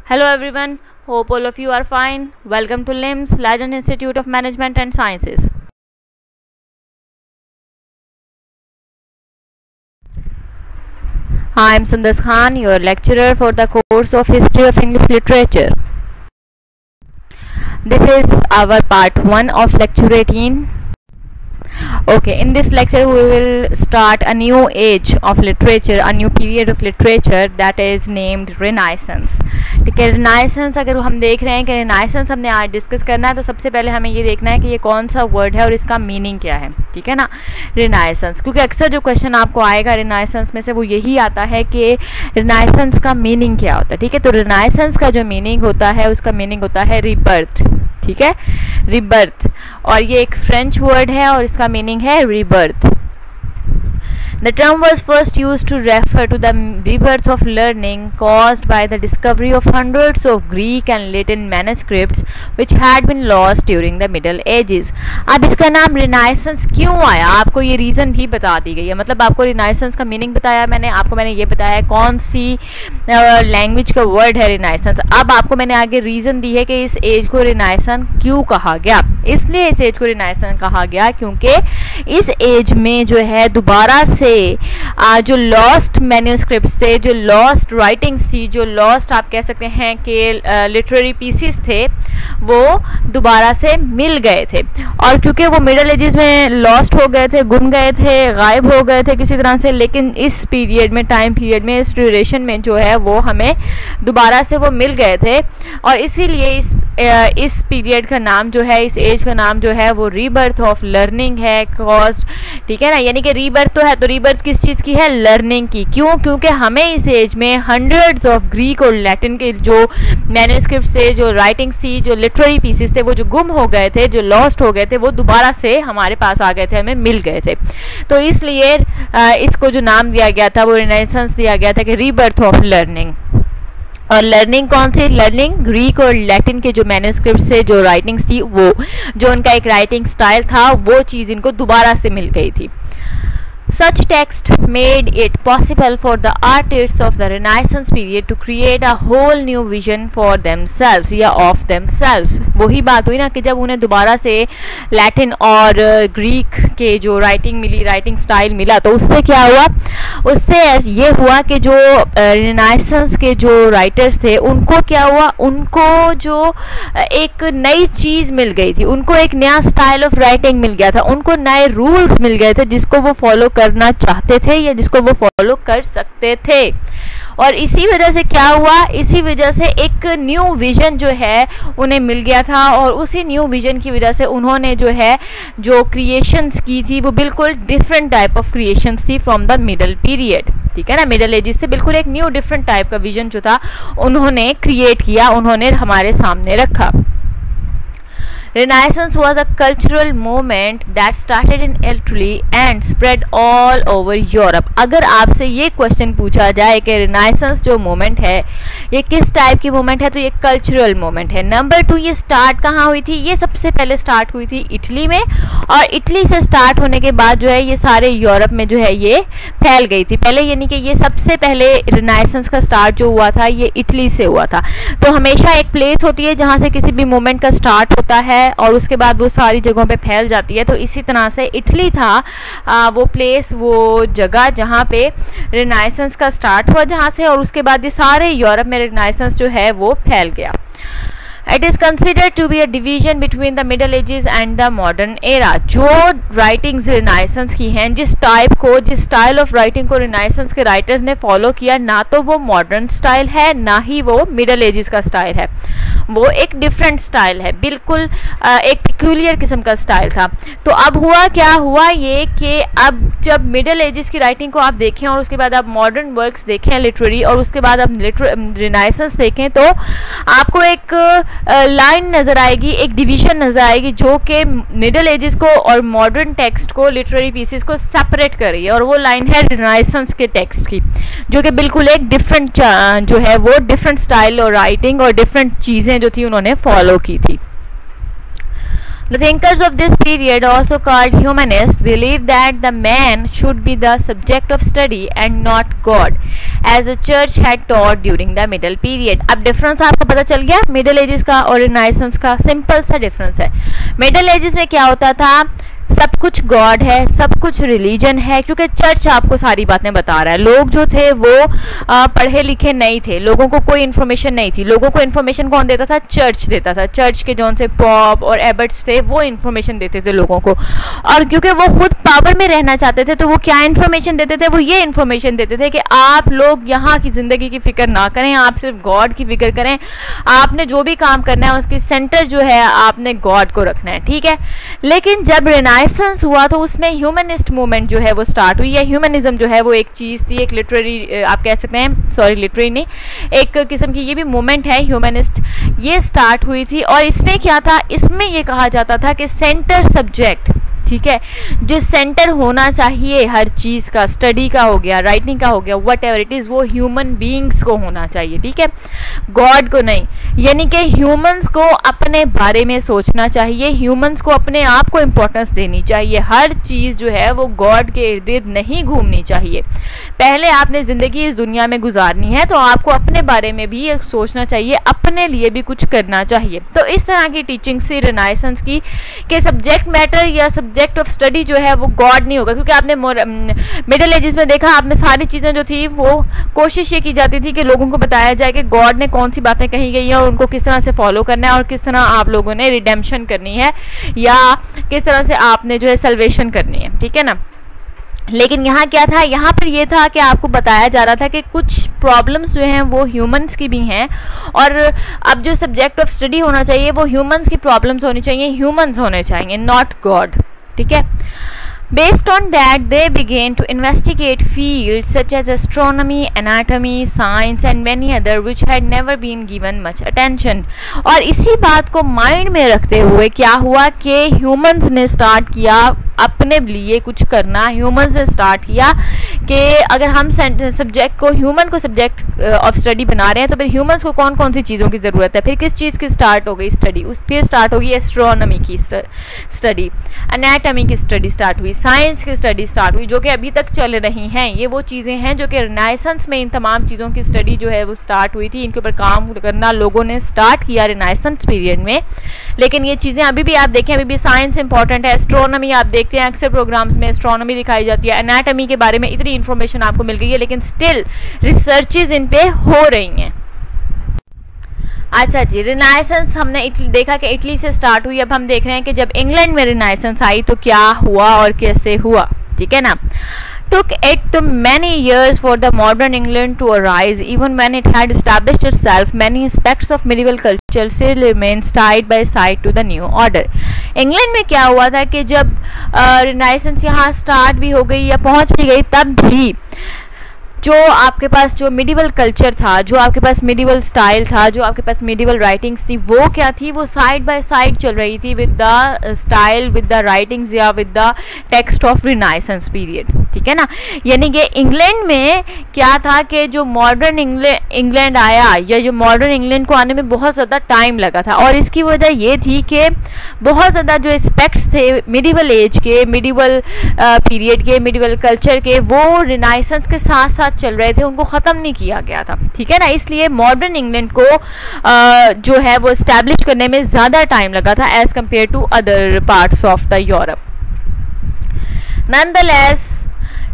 Hello everyone, hope all of you are fine. Welcome to LIMS, Legend Institute of Management and Sciences. I am Sundas Khan, your lecturer for the course of History of English Literature. This is our part 1 of lecture 18. Okay, in this lecture we will start a new age of literature, a new period of literature that is named Renaissance. ठीक है, Renaissance अगर हम देख रहे हैं कि Renaissance हमने आज डिस्कस करना है तो सबसे पहले हमें ये देखना है कि ये कौन सा वर्ड है और इसका मीनिंग क्या है. ठीक है ना, Renaissance, क्योंकि अक्सर जो क्वेश्चन आपको आएगा Renaissance में से वो यही आता है कि Renaissance का मीनिंग क्या होता है. ठीक है, तो Renaissance का जो मीनिंग होता है उसका मीनिंग होता है रीबर्थ. ठीक है, रीबर्थ, और ये एक फ्रेंच वर्ड है और इसका मीनिंग है rebirth. The term was first used to refer to the rebirth of learning caused by the discovery of hundreds of Greek and Latin manuscripts which had been lost during the Middle Ages. अब इसका नाम Renaissance क्यों आया, आपको ये reason भी बता दी गई है. मतलब आपको Renaissance का मीनिंग बताया मैंने ये बताया कौन सी लैंग्वेज का वर्ड है Renaissance. अब आपको मैंने आगे रीज़न दी है कि इस एज को Renaissance क्यों कहा गया. इसलिए इस एज को Renaissance कहा गया क्योंकि इस एज में जो है दोबारा से जो लॉस्ट मैन्यूस्क्रिप्ट्स थे, जो लॉस्ट राइटिंग्स थी, जो लॉस्ट आप कह सकते हैं कि लिटरेरी पीसेस थे, वो दोबारा से मिल गए थे. और क्योंकि वो मिडल एजेस में लॉस्ट हो गए थे, गुम गए थे, गायब हो गए थे किसी तरह से, लेकिन इस पीरियड में, टाइम पीरियड में, इस ड्यूरेशन में जो है वो हमें दोबारा से वो मिल गए थे. और इसीलिए इस पीरियड का नाम जो है, इस एज का नाम जो है वो रीबर्थ ऑफ लर्निंग है, कॉज्ड. ठीक है ना, यानी कि रीबर्थ तो है, तो रीबर्थ किस चीज़ की है, लर्निंग की. क्यों? क्योंकि हमें इस एज में हंड्रेड्स ऑफ ग्रीक और लैटिन के जो मैन्यूस्क्रिप्ट्स थे, जो राइटिंग्स थी, जो लिटरेरी पीसेस थे, वो जो गुम हो गए थे, जो लॉस्ट हो गए थे, वो दोबारा से हमारे पास आ गए थे, हमें मिल गए थे. तो इसलिए इसको जो नाम दिया गया था वो रिनेसेंस दिया गया था कि रीबर्थ ऑफ लर्निंग. और लर्निंग कौन सी? लर्निंग ग्रीक और लैटिन के जो मैन्यूस्क्रिप्ट्स थे, जो राइटिंग्स थी, वो जो उनका एक राइटिंग स्टाइल था, वो चीज़ इनको दोबारा से मिल गई थी. Such text made it possible for the artists of the Renaissance period to create a whole new vision for themselves या of themselves. वही बात हुई ना कि जब उन्हें दोबारा से लैटिन और ग्रीक के जो राइटिंग मिली, राइटिंग स्टाइल मिला, तो उससे क्या हुआ? उससे ये हुआ कि जो Renaissance के जो राइटर्स थे उनको क्या हुआ, उनको जो एक नई चीज़ मिल गई थी, उनको एक नया स्टाइल ऑफ राइटिंग मिल गया था, उनको नए रूल्स मिल गए थे जिसको वो फॉलो करना चाहते थे या जिसको वो फॉलो कर सकते थे. और इसी वजह से क्या हुआ, इसी वजह से एक न्यू विजन जो है उन्हें मिल गया था. और उसी न्यू विजन की वजह से उन्होंने जो है जो क्रिएशंस की थी वो बिल्कुल डिफरेंट टाइप ऑफ क्रिएशंस थी फ्रॉम द मिडल पीरियड. ठीक है ना, मिडल एजेस से बिल्कुल एक न्यू डिफरेंट टाइप का विजन जो था उन्होंने क्रिएट किया, उन्होंने हमारे सामने रखा. Renaissance was a cultural movement that started in Italy and spread all over Europe. अगर आपसे ये क्वेश्चन पूछा जाए कि Renaissance जो मूवमेंट है ये किस टाइप की मूवमेंट है, तो ये कल्चरल मूवमेंट है. नंबर 2, ये स्टार्ट कहाँ हुई थी? ये सबसे पहले स्टार्ट हुई थी इटली में, और इटली से स्टार्ट होने के बाद जो है ये सारे यूरोप में जो है ये फैल गई थी. पहले यानी कि ये सबसे पहले Renaissance का स्टार्ट जो हुआ था ये इटली से हुआ था. तो हमेशा एक प्लेस होती है जहाँ से किसी भी मूवमेंट का स्टार्ट होता है और उसके बाद वो सारी जगहों पे फैल जाती है. तो इसी तरह से इटली था वो प्लेस, वो जगह जहाँ पे Renaissance का स्टार्ट हुआ, जहाँ से, और उसके बाद ये सारे यूरोप में Renaissance जो है वो फैल गया. It is considered to be a division between the Middle Ages and the modern era. जो राइटिंग्स Renaissance की हैं, जिस स्टाइल ऑफ राइटिंग को Renaissance के राइटर्स ने फॉलो किया, ना तो वो मॉडर्न स्टाइल है ना ही वो मिडल एजेस का स्टाइल है, वो एक डिफरेंट स्टाइल है, बिल्कुल एक पिक्यूलियर किस्म का स्टाइल था. तो अब क्या हुआ ये कि अब जब मिडल एजेस की राइटिंग को आप देखें और उसके बाद आप मॉडर्न वर्क्स देखें लिटरेरी, और उसके बाद आप Renaissance देखें, तो आपको एक लाइन नज़र आएगी, एक डिवीज़न नज़र आएगी जो कि मिडल एजेस को और मॉडर्न टेक्स्ट को, लिटरेरी पीसेस को सेपरेट कर रही है. और वो लाइन है Renaissance के टेक्स्ट की, जो कि बिल्कुल एक डिफरेंट जो है वो डिफरेंट स्टाइल और राइटिंग और डिफरेंट चीज़ें जो थी उन्होंने फॉलो की थी. The thinkers of this period, also called humanists, believed that the man should be the subject of study and not God, as the church had taught during the middle period. अब difference आपको पता चल गया middle edges का और renaissance का, simple सा difference है। मिडल एजेस में क्या होता था, सब कुछ गॉड है, सब कुछ रिलीजन है, क्योंकि चर्च आपको सारी बातें बता रहा है। लोग जो थे वो पढ़े लिखे नहीं थे, लोगों को कोई इन्फॉर्मेशन नहीं थी, लोगों को इन्फॉर्मेशन कौन देता था, चर्च देता था। चर्च के जौन से पॉप और एबट्स थे वो इन्फॉर्मेशन देते थे लोगों को, और क्योंकि वो खुद पावर में रहना चाहते थे तो वो क्या इन्फॉर्मेशन देते थे, वो ये इन्फॉर्मेशन देते थे कि आप लोग यहाँ की ज़िंदगी की फिक्र ना करें, आप सिर्फ गॉड की फिक्र करें, आपने जो भी काम करना है उसकी सेंटर जो है आपने गॉड को रखना है, ठीक है। लेकिन जब रिनाइसेंस हुआ तो उसमें ह्यूमनिस्ट मूवमेंट जो है वो स्टार्ट हुई है। ह्यूमनिज्म जो है वो एक चीज़ थी, एक लिटरेरी आप कह सकते हैं, सॉरी लिटरेरी नहीं, एक किस्म की ये भी मूवमेंट है ह्यूमनिस्ट, ये स्टार्ट हुई थी। और इसमें क्या था, इसमें ये कहा जाता था कि सेंटर सब्जेक्ट, ठीक है, जो सेंटर होना चाहिए हर चीज़ का, स्टडी का हो गया, राइटिंग का हो गया, वट एवर इट इज़, वो ह्यूमन बींग्स को होना चाहिए, ठीक है, गॉड को नहीं। यानी कि ह्यूमंस को अपने बारे में सोचना चाहिए, ह्यूमंस को अपने आप को इम्पोर्टेंस देनी चाहिए, हर चीज़ जो है वो गॉड के इर्द गिर्द नहीं घूमनी चाहिए। पहले आपने ज़िंदगी इस दुनिया में गुजारनी है तो आपको अपने बारे में भी सोचना चाहिए, अपने लिए भी कुछ करना चाहिए। तो इस तरह की टीचिंग से रिनाइसेंस की कि सब्जेक्ट मैटर या सब्जेक्ट ऑफ स्टडी जो है वो गॉड नहीं होगा, क्योंकि आपने मिडिल एजेस में देखा, आपने सारी चीज़ें जो थी वो कोशिश ये की जाती थी कि लोगों को बताया जाए कि गॉड ने कौन सी बातें कही गई हैं और उनको किस तरह से फॉलो करना है और किस तरह आप लोगों ने रिडेम्पशन करनी है या किस तरह से आपने जो है सल्वेशन करनी है, ठीक है ना। लेकिन यहाँ क्या था, यहाँ पर ये था कि आपको बताया जा रहा था कि कुछ प्रॉब्लम्स जो हैं वो ह्यूमंस की भी हैं, और अब जो सब्जेक्ट ऑफ स्टडी होना चाहिए वो ह्यूमंस की प्रॉब्लम्स होनी चाहिए, ह्यूमंस होने चाहिए, नॉट गॉड, ठीक है। Based on that, they began to investigate fields such as astronomy, anatomy, science and many other which had never been given much attention. और इसी बात को माइंड में रखते हुए क्या हुआ कि ह्यूमंस ने स्टार्ट किया अपने लिए कुछ करना। ह्यूमंस ने स्टार्ट किया कि अगर हम सब्जेक्ट को, ह्यूमन को सब्जेक्ट ऑफ स्टडी बना रहे हैं तो फिर ह्यूमंस को कौन कौन सी चीज़ों की ज़रूरत है, फिर किस चीज़ की स्टार्ट हो गई स्टडी, फिर स्टार्ट होगी एस्ट्रोनॉमी की स्टडी, एनाटॉमी की स्टडी स्टार्ट हुई, साइंस की स्टडी स्टार्ट हुई, जो कि अभी तक चल रही हैं। ये वो चीज़ें हैं जो कि रिनाइसेंस में इन तमाम चीज़ों की स्टडी जो है वो स्टार्ट हुई थी, इनके ऊपर काम करना लोगों ने स्टार्ट किया रिनाइसेंस पीरियड में। लेकिन ये चीज़ें अभी भी आप देखें, अभी भी साइंस इंपॉर्टेंट है, एस्ट्रोनॉमी आप देखते हैं अक्सर प्रोग्राम्स में एस्ट्रोनॉमी दिखाई जाती है, एनाटॉमी के बारे में इतनी इन्फॉर्मेशन आपको मिल गई है, लेकिन स्टिल रिसर्चेज इन पे हो रही हैं। अच्छा जी, रिनाइसेंस हमने देखा कि इटली से स्टार्ट हुई, अब हम देख रहे हैं कि जब इंग्लैंड में रिनाइसेंस आई तो क्या हुआ और कैसे हुआ, ठीक है ना। Took it many years for the modern England to arise. Even when it had established itself, many aspects of medieval culture still remained side by side to the new order. England में क्या हुआ था कि जब renaissance यहाँ start भी हो गई या पहुँच भी गई, तब भी जो आपके पास जो मिडिवल कल्चर था, जो आपके पास मिडिवल स्टाइल था, जो आपके पास मिडिवल राइटिंग्स थी, वो क्या थी, वो साइड बाय साइड चल रही थी with the style, with the writings या with the text of Renaissance period, ठीक है ना। यानी कि इंग्लैंड में क्या था कि जो मॉडर्न इंग्लैंड आया या जो मॉडर्न इंग्लैंड को आने में बहुत ज़्यादा टाइम लगा था, और इसकी वजह ये थी कि बहुत ज़्यादा जो एस्पेक्ट्स थे मिडिवल एज के, मिडिवल पीरियड के, मिडिवल कल्चर के, वो रिनाइसेंस के साथ साथ चल रहे थे, उनको ख़त्म नहीं किया गया था, ठीक है ना। इसलिए मॉडर्न इंग्लैंड को जो है वो एस्टैब्लिश करने में ज़्यादा टाइम लगा था as compared to other parts of the Europe. Nonetheless,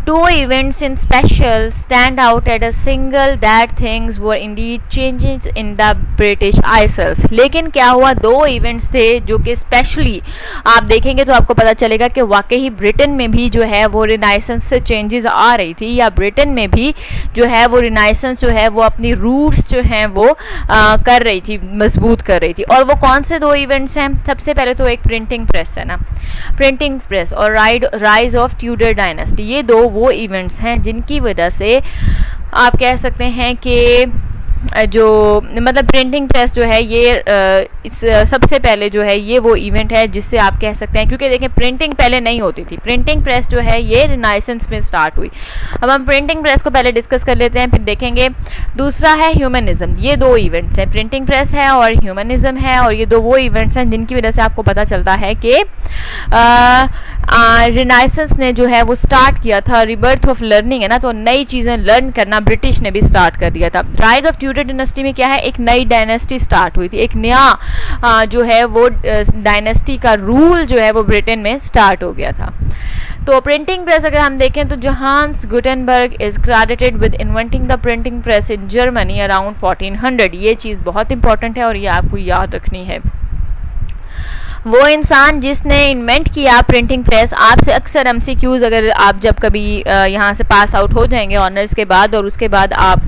two events in special stand out at a single that things were indeed changes in the British Isles. लेकिन क्या हुआ, दो इवेंट्स थे जो कि स्पेशली आप देखेंगे तो आपको पता चलेगा कि वाकई ब्रिटेन में भी जो है वो रिनाइसेंस से चेंजेस आ रही थी, या ब्रिटेन में भी जो है वो रिनाइसेंस जो है वो अपनी रूट्स जो हैं वो कर रही थी, मजबूत कर रही थी। और वो कौन से दो इवेंट्स हैं, सबसे पहले तो एक प्रिंटिंग प्रेस है ना, प्रिंटिंग प्रेस और राइज ऑफ ट्यूडर डायनेस्टी, ये दो वो इवेंट्स हैं जिनकी वजह से आप कह सकते हैं कि जो मतलब प्रिंटिंग प्रेस जो है ये इस सबसे पहले जो है ये वो इवेंट है जिससे आप कह सकते हैं, क्योंकि देखें प्रिंटिंग पहले नहीं होती थी, प्रिंटिंग प्रेस जो है ये रिनाइसेंस में स्टार्ट हुई। अब हम प्रिंटिंग प्रेस को पहले डिस्कस कर लेते हैं, फिर देखेंगे। दूसरा है ह्यूमनिज्म। ये दो इवेंट्स हैं, प्रिंटिंग प्रेस है और ह्यूमनिज्म है, और ये दो वो इवेंट्स हैं जिनकी वजह से आपको पता चलता है कि रिनाइसेंस ने जो है वो स्टार्ट किया था, रिबर्थ ऑफ लर्निंग है ना, तो नई चीज़ें लर्न करना ब्रिटिश ने भी स्टार्ट कर दिया था। राइज ऑफ ट्यूडर डायनेस्टी में क्या है, एक नई डायनेस्टी स्टार्ट हुई थी, एक नया जो है वो डायनेस्टी का रूल जो है वो ब्रिटेन में स्टार्ट हो गया था। तो प्रिंटिंग प्रेस अगर हम देखें तो Johannes Gutenberg is credited with inventing the printing press in Germany around 1400। ये चीज़ बहुत इंपॉर्टेंट है और ये आपको याद रखनी है। वो इंसान जिसने इन्वेंट किया प्रिंटिंग प्रेस, आपसे अक्सर एमसीक्यूज़ अगर आप जब कभी यहाँ से पास आउट हो जाएंगे ऑनर्स के बाद, और उसके बाद आप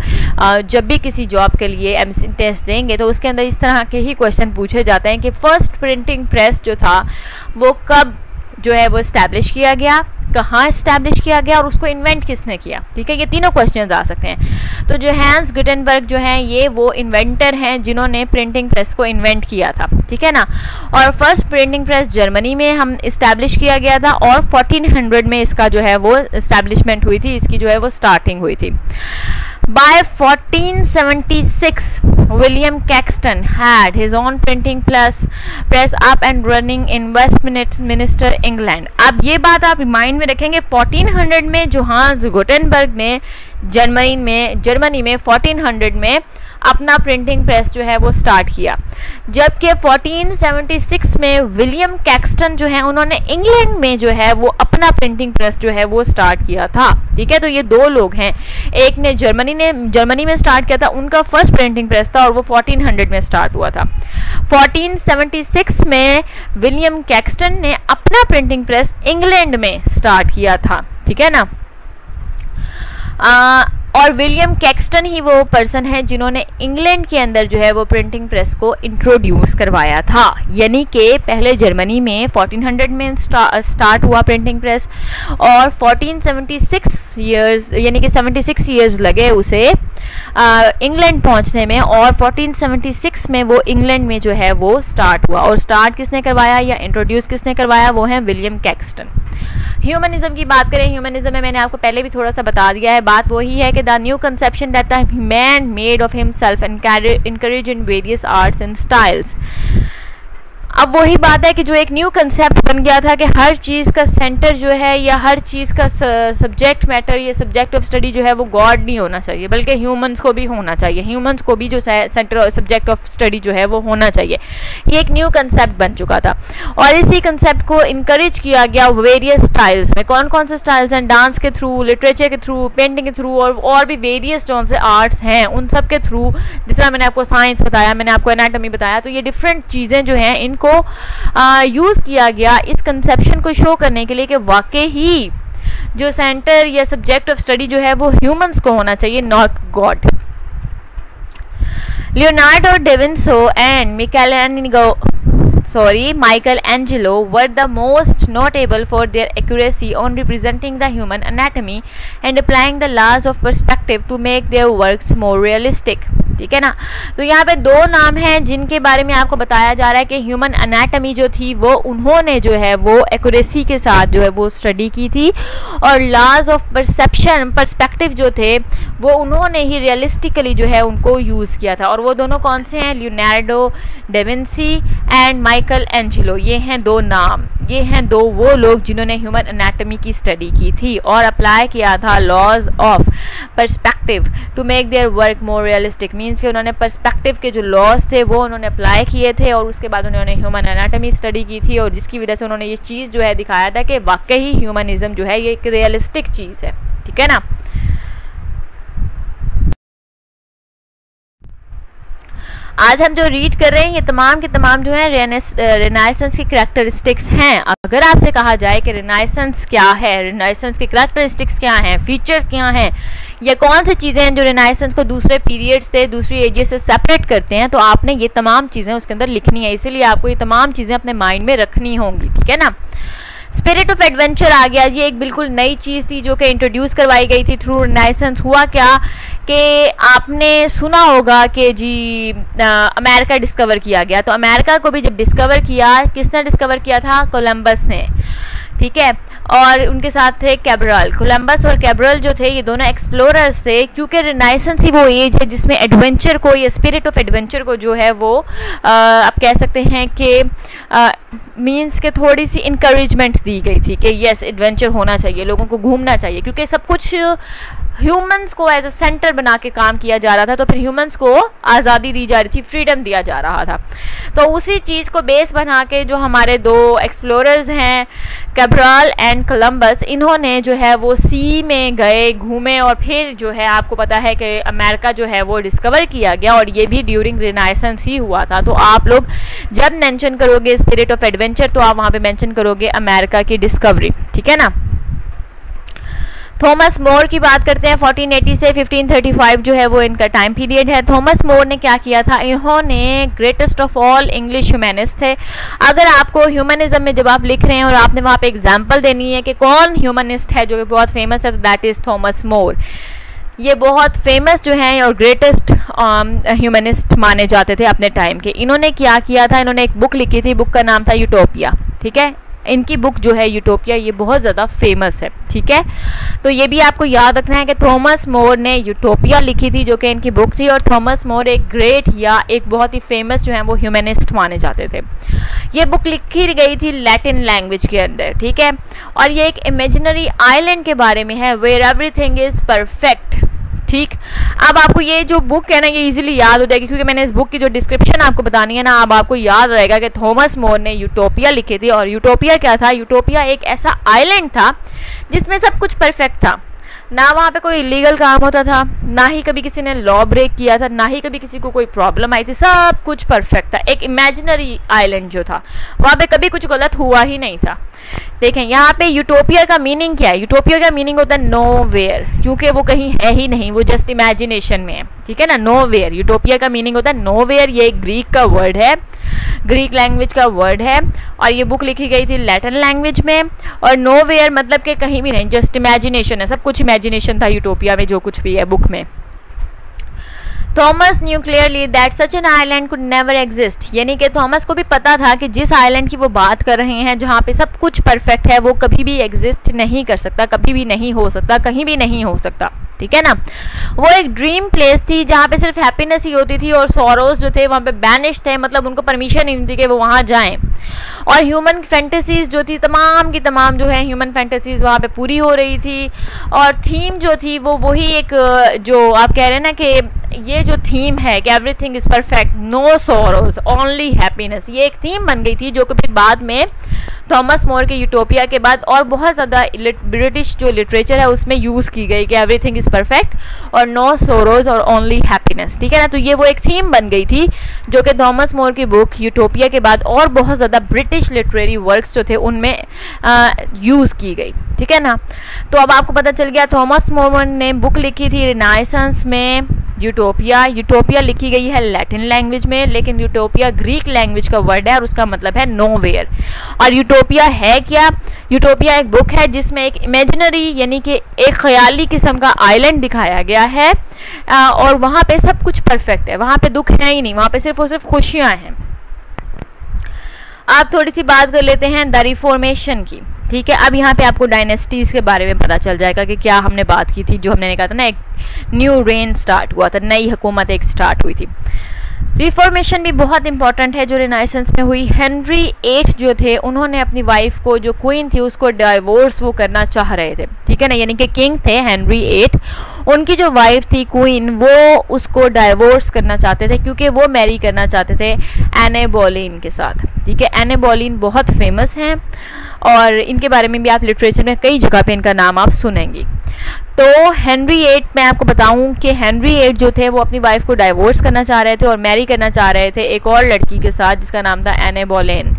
जब भी किसी जॉब के लिए एमसी टेस्ट देंगे तो उसके अंदर इस तरह के ही क्वेश्चन पूछे जाते हैं कि फर्स्ट प्रिंटिंग प्रेस जो था वो कब जो है वो इस्टेब्लिश किया गया, कहाँ इस्टेब्लिश किया गया, और उसको इन्वेंट किसने किया। ठीक है, ये तीनों क्वेश्चंस आ सकते हैं। तो जोहान्स गुटेनबर्ग जो हैं ये वो इन्वेंटर हैं जिन्होंने प्रिंटिंग प्रेस को इन्वेंट किया था। ठीक है ना, और फर्स्ट प्रिंटिंग प्रेस जर्मनी में हम इस्टेब्लिश किया गया था और 1400 में इसका जो है वो इस्टेब्लिशमेंट हुई थी, इसकी जो है वो स्टार्टिंग हुई थी। By 1476, William Caxton had his own printing press up and running in Westminster, England. अब ये बात आप रिमाइंड में रखेंगे, 1400 में जोहान्स गुटेनबर्ग ने जर्मनी में 1400 में अपना प्रिंटिंग प्रेस जो है वो स्टार्ट किया, जबकि 1476 में विलियम कैक्सटन जो है उन्होंने इंग्लैंड में जो है वो अपना प्रिंटिंग प्रेस जो है वो स्टार्ट किया था। ठीक है, तो ये दो लोग हैं, एक ने जर्मनी में स्टार्ट किया था, उनका फर्स्ट प्रिंटिंग प्रेस था और वो 1400 में स्टार्ट हुआ था। 1476 में विलियम कैक्सटन ने अपना प्रिंटिंग प्रेस इंग्लैंड में स्टार्ट किया था। ठीक है ना, और विलियम कैक्सटन ही वो पर्सन है जिन्होंने इंग्लैंड के अंदर जो है वो प्रिंटिंग प्रेस को इंट्रोड्यूस करवाया था। यानी कि पहले जर्मनी में 1400 में स्टार्ट हुआ प्रिंटिंग प्रेस, और 1476 ईयर्स यानी कि 76 ईयर्स लगे उसे इंग्लैंड पहुंचने में, और 1476 में वो इंग्लैंड में जो है वो स्टार्ट हुआ। और स्टार्ट किसने करवाया या इंट्रोड्यूस किसने करवाया, वो है विलियम कैक्सटन। ह्यूमनिज्म की बात करें, ह्यूमनिज्म में मैंने आपको पहले भी थोड़ा सा बता दिया है, बात वही है कि the new conception that the man made of himself and encouraged in various arts and styles। अब वही बात है कि जो एक न्यू कंसेप्ट बन गया था कि हर चीज़ का सेंटर जो है या हर चीज़ का सब्जेक्ट मैटर या सब्जेक्ट ऑफ स्टडी जो है वो गॉड नहीं होना चाहिए, बल्कि ह्यूमंस को भी होना चाहिए, ह्यूमंस को भी जो सेंटर सब्जेक्ट ऑफ स्टडी जो है वो होना चाहिए। ये एक न्यू कंसेप्ट बन चुका था, और इसी कंसेप्ट को इनकरेज किया गया वेरियस स्टाइल्स में। कौन कौन से स्टाइल्स हैं, डांस के थ्रू, लिटरेचर के थ्रू, पेंटिंग के थ्रू, और भी वेरियस जो से आर्ट्स हैं उन सब के थ्रू। जिस तरह मैंने आपको साइंस बताया, मैंने आपको एनाटॉमी बताया, तो ये डिफरेंट चीज़ें जो हैं इनको यूज़ किया गया इस कंसेप्शन को शो करने के लिए कि वाकई ही जो सेंटर या सब्जेक्ट ऑफ स्टडी जो है वो ह्यूमंस को होना चाहिए, not God. Leonardo da Vinci and Michelangelo were the most notable for their accuracy on representing the human anatomy and applying the laws of perspective to make their works more realistic। ठीक है ना, तो यहाँ पे दो नाम हैं जिनके बारे में आपको बताया जा रहा है कि ह्यूमन एनाटमी जो थी वो उन्होंने जो है वो एक्यूरेसी के साथ जो है वो स्टडी की थी, और लॉज ऑफ पर्सपेक्टिव जो थे वो उन्होंने ही रियलिस्टिकली जो है उनको यूज़ किया था। और वो दोनों कौन से हैं, Leonardo da Vinci and Michelangelo. ये हैं दो नाम, ये हैं दो वो लोग जिन्होंने ह्यूमन एनाटमी की स्टडी की थी और अप्लाई किया था laws of perspective to make their work more realistic. Means कि उन्होंने पर्सपेक्टिव के जो लॉज थे वो उन्होंने अप्लाई किए थे, और उसके बाद उन्होंने ह्यूमन एनाटमी स्टडी की थी, और जिसकी वजह से उन्होंने ये चीज़ जो है दिखाया था कि वाकई ह्यूमनिज्म जो है ये एक रियलिस्टिक चीज़ है। ठीक है ना, आज हम जो रीड कर रहे हैं ये तमाम के तमाम जो है रिनाइसेंस की करैक्टरिस्टिक्स हैं। अगर आपसे कहा जाए कि रिनाइसेंस क्या है, रिनाइसेंस की करैक्टरिस्टिक्स क्या हैं, फीचर्स क्या हैं, या कौन सी चीज़ें हैं जो रिनाइसेंस को दूसरे पीरियड से, दूसरी एजेस से सेपरेट करते हैं, तो आपने ये तमाम चीज़ें उसके अंदर लिखनी है। इसीलिए आपको ये तमाम चीज़ें अपने माइंड में रखनी होंगी। ठीक है ना, स्पिरिट ऑफ एडवेंचर आ गया जी, एक बिल्कुल नई चीज़ थी जो कि इंट्रोड्यूस करवाई गई थी थ्रू रिनाइसेंस। हुआ क्या कि आपने सुना होगा कि जी अमेरिका डिस्कवर किया गया, तो अमेरिका को भी जब डिस्कवर किया, किसने डिस्कवर किया था? कोलंबस ने, ठीक है, और उनके साथ थे कैब्रल। कोलंबस और कैब्रल जो थे ये दोनों एक्सप्लोरर्स थे, क्योंकि रिनाइसेंस ही वो एज है जिसमें एडवेंचर को, ये स्पिरिट ऑफ एडवेंचर को जो है वो आप कह सकते हैं कि मीन्स के थोड़ी सी इंकरेजमेंट दी गई थी कि यस एडवेंचर होना चाहिए, लोगों को घूमना चाहिए, क्योंकि सब कुछ ह्यूमंस को एज अ सेंटर बना के काम किया जा रहा था, तो फिर ह्यूमंस को आज़ादी दी जा रही थी, फ्रीडम दिया जा रहा था। तो उसी चीज़ को बेस बना के जो हमारे दो एक्सप्लोरर्स हैं कैब्रल एंड कोलंबस, इन्होंने जो है वो सी में गए, घूमे, और फिर जो है आपको पता है कि अमेरिका जो है वो डिस्कवर किया गया, और ये भी ड्यूरिंग रिनाइसेंस ही हुआ था। तो आप लोग जब मेंशन करोगे स्पिरिट ऑफ एडवेंचर तो आप वहाँ पे मेंशन करोगे अमेरिका की डिस्कवरी, ठीक है ना। थॉमस मोर की बात करते हैं, 1480 से 1535 जो है वो इनका टाइम पीरियड है। थॉमस मोर ने क्या किया था? इन्होंने greatest of all English humanist थे। अगर आपको ह्यूमनिज्म में जब आप लिख रहे हैं और आपने वहाँ पे एग्जाम्पल देनी है कि कौन ह्यूमनिस्ट है जो कि बहुत फेमस है, तो दैट इज़ थॉमस मोर। ये बहुत फेमस जो हैं और ग्रेटेस्ट ह्यूमनिस्ट माने जाते थे अपने टाइम के। इन्होंने क्या किया था? इन्होंने एक बुक लिखी थी, बुक का नाम था यूटोपिया, ठीक है। इनकी बुक जो है यूटोपिया, ये बहुत ज़्यादा फेमस है, ठीक है। तो ये भी आपको याद रखना है कि थॉमस मोर ने यूटोपिया लिखी थी जो कि इनकी बुक थी, और थॉमस मोर एक ग्रेट या एक बहुत ही फेमस जो है वो ह्यूमनिस्ट माने जाते थे। ये बुक लिखी गई थी लैटिन लैंग्वेज के अंदर, ठीक है, और ये एक इमेजिनरी आइलैंड के बारे में है वेयर एवरीथिंग इज़ परफेक्ट, ठीक। अब आपको ये जो बुक है ना ये इजीली याद हो जाएगी, क्योंकि मैंने इस बुक की जो डिस्क्रिप्शन आपको बतानी है ना, अब आपको याद रहेगा कि थॉमस मोर ने यूटोपिया लिखी थी। और यूटोपिया क्या था? यूटोपिया एक ऐसा आइलैंड था जिसमें सब कुछ परफेक्ट था, ना वहाँ पे कोई इलीगल काम होता था, ना ही कभी किसी ने लॉ ब्रेक किया था, ना ही कभी किसी को कोई प्रॉब्लम आई थी, सब कुछ परफेक्ट था। एक इमेजिनरी आइलैंड जो था, वहाँ पे कभी कुछ गलत हुआ ही नहीं था। देखें यहाँ पे यूटोपिया का मीनिंग क्या है? यूटोपिया का मीनिंग होता है नो वेयर, क्योंकि वो कहीं है ही नहीं, वो जस्ट इमेजिनेशन में है, ठीक है ना। नो वेयर, यूटोपिया का मीनिंग होता है नो वेयर। ये एक ग्रीक का वर्ड है, ग्रीक लैंग्वेज का वर्ड है, और ये बुक लिखी गई थी लैटिन लैंग्वेज में। और नो वेयर मतलब कि कहीं भी नहीं, जस्ट इमेजिनेशन है, सब कुछ इमेजिनेशन था यूटोपिया में, जो कुछ भी है बुक में। Thomas new clearly that such an island could never exist, यानी कि थॉमस को भी पता था कि जिस आइलैंड की वो बात कर रहे हैं, जहाँ पे सब कुछ परफेक्ट है, वो कभी भी एग्जिस्ट नहीं कर सकता, कभी भी नहीं हो सकता, कहीं भी नहीं हो सकता, ठीक है ना। वो एक ड्रीम प्लेस थी जहाँ पे सिर्फ हैप्पीनेस ही होती थी, और सॉरोज जो थे वहाँ पे बैनिश थे, मतलब उनको परमिशन ही नहीं थी कि वो वहाँ जाएं। और ह्यूमन फैंटेसीज जो थी, तमाम की तमाम जो है ह्यूमन फैंटेसीज वहाँ पे पूरी हो रही थी। और थीम जो थी वो वही एक, जो आप कह रहे हैं ना कि ये जो थीम है कि everything is perfect, no sorrows only happiness, ये एक थीम बन गई थी जो कि फिर बाद में थॉमस मोर के यूटोपिया के बाद और बहुत ज़्यादा ब्रिटिश जो लिटरेचर है उसमें यूज़ की गई कि एवरीथिंग इज़ परफेक्ट और नो सोरोज और ओनली हैप्पीनेस, ठीक है ना। तो ये वो एक थीम बन गई थी जो कि थॉमस मोर की बुक यूटोपिया के बाद और बहुत ज़्यादा ब्रिटिश लिटरेरी वर्क्स जो थे उनमें यूज़ की गई, ठीक है ना। तो अब आपको पता चल गया थॉमस मोर ने बुक लिखी थी रिनाइसेंस में यूटोपिया। यूटोपिया लिखी गई है लैटिन लैंग्वेज में, लेकिन यूटोपिया ग्रीक लैंग्वेज का वर्ड है और उसका मतलब है नोवेयर। और यूटोपिया है क्या? यूटोपिया एक बुक है जिसमें एक इमेजिनरी यानी कि एक ख्याली किस्म का आइलैंड दिखाया गया है, और वहाँ पे सब कुछ परफेक्ट है, वहाँ पे दुख है ही नहीं, वहाँ पे सिर्फ और सिर्फ खुशियाँ हैं। आप थोड़ी सी बात कर लेते हैं द रिफॉर्मेशन की, ठीक है। अब यहाँ पे आपको डायनेस्टीज़ के बारे में पता चल जाएगा कि क्या हमने बात की थी, जो हमने कहा था ना एक न्यू रेन स्टार्ट हुआ था, नई हुकूमत एक स्टार्ट हुई थी। रिफॉर्मेशन भी बहुत इंपॉर्टेंट है जो रिनाइसेंस में हुई। हेनरी 8 जो थे उन्होंने अपनी वाइफ को, जो क्वीन थी, उसको डाइवोर्स वो करना चाह रहे थे, ठीक है ना, यानी कि किंग थे हेनरी 8, उनकी जो वाइफ थी क्वीन वो उसको डाइवोर्स करना चाहते थे क्योंकि वो मैरी करना चाहते थे एने बोलीन के साथ, ठीक है। एने बोलीन बहुत फेमस हैं और इनके बारे में भी आप लिटरेचर में कई जगह पे इनका नाम आप सुनेंगे। तो हेनरी 8, मैं आपको बताऊं कि हेनरी 8 जो थे वो अपनी वाइफ को डाइवोर्स करना चाह रहे थे और मैरी करना चाह रहे थे एक और लड़की के साथ जिसका नाम था एने बोलेन।